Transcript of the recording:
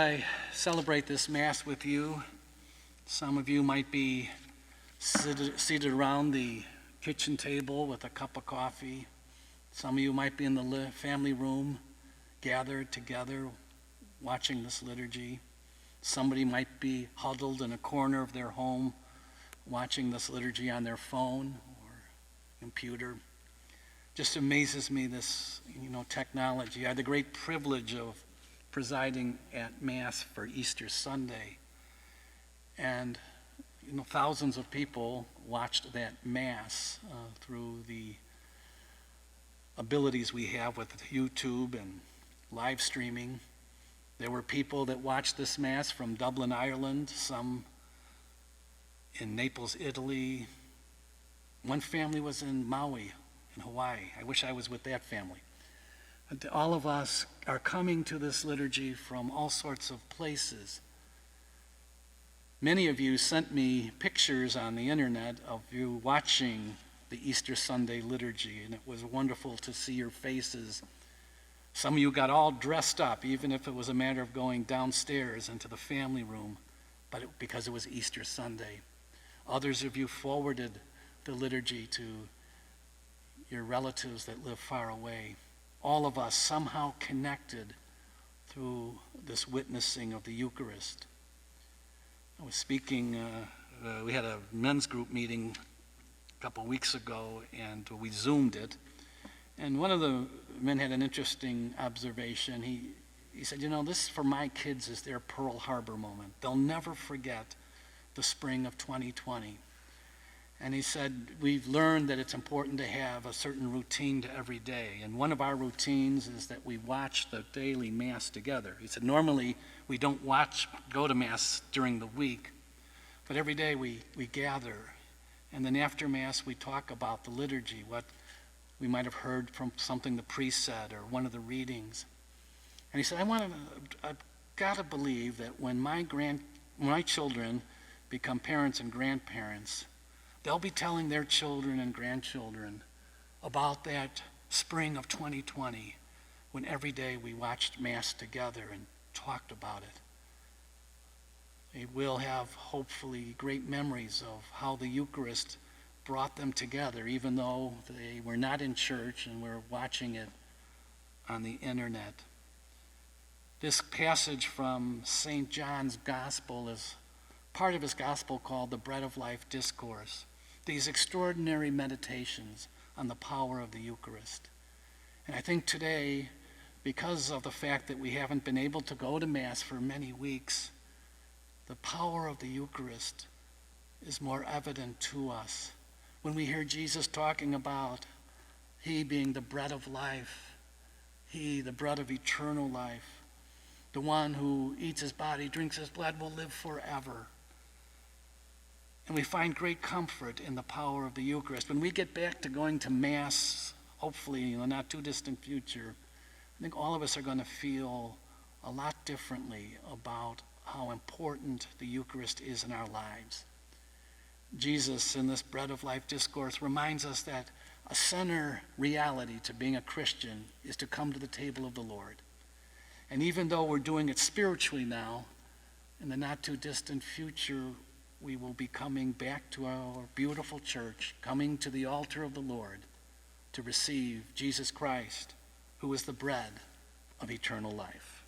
I celebrate this Mass with you, some of you might be seated around the kitchen table with a cup of coffee. Some of you might be in the family room, gathered together, watching this liturgy. Somebody might be huddled in a corner of their home, watching this liturgy on their phone or computer. Just amazes me, this, technology. I had the great privilege of presiding at Mass for Easter Sunday. And, thousands of people watched that Mass through the abilities we have with YouTube and live streaming. There were people that watched this Mass from Dublin, Ireland, some in Naples, Italy. One family was in Maui, in Hawaii. I wish I was with that family. And all of us are coming to this liturgy from all sorts of places. Many of you sent me pictures on the internet of you watching the Easter Sunday liturgy, and it was wonderful to see your faces. Some of you got all dressed up, even if it was a matter of going downstairs into the family room, because it was Easter Sunday. Others of you forwarded the liturgy to your relatives that live far away. All of us somehow connected through this witnessing of the Eucharist. I was speaking, we had a men's group meeting a couple weeks ago, and we Zoomed it. And one of the men had an interesting observation. He said, this for my kids is their Pearl Harbor moment. They'll never forget the spring of 2020. And he said, we've learned that it's important to have a certain routine to every day. And one of our routines is that we watch the daily Mass together. He said, normally we don't go to Mass during the week, but every day we gather. And then after Mass, we talk about the liturgy, what we might have heard from something the priest said or one of the readings. And he said, I've got to believe that when my children become parents and grandparents, they'll be telling their children and grandchildren about that spring of 2020 when every day we watched Mass together and talked about it. They will have, hopefully, great memories of how the Eucharist brought them together, even though they were not in church and were watching it on the internet. This passage from St. John's Gospel is part of his Gospel called the Bread of Life Discourse. These extraordinary meditations on the power of the Eucharist. And I think today, because of the fact that we haven't been able to go to Mass for many weeks, the power of the Eucharist is more evident to us. When we hear Jesus talking about he being the bread of life, he, the bread of eternal life, the one who eats his body, drinks his blood, will live forever. And we find great comfort in the power of the Eucharist. When we get back to going to Mass, hopefully in the not too distant future, I think all of us are going to feel a lot differently about how important the Eucharist is in our lives. Jesus, in this Bread of Life discourse, reminds us that a center reality to being a Christian is to come to the table of the Lord. And even though we're doing it spiritually now, in the not too distant future, we will be coming back to our beautiful church, coming to the altar of the Lord to receive Jesus Christ, who is the bread of eternal life.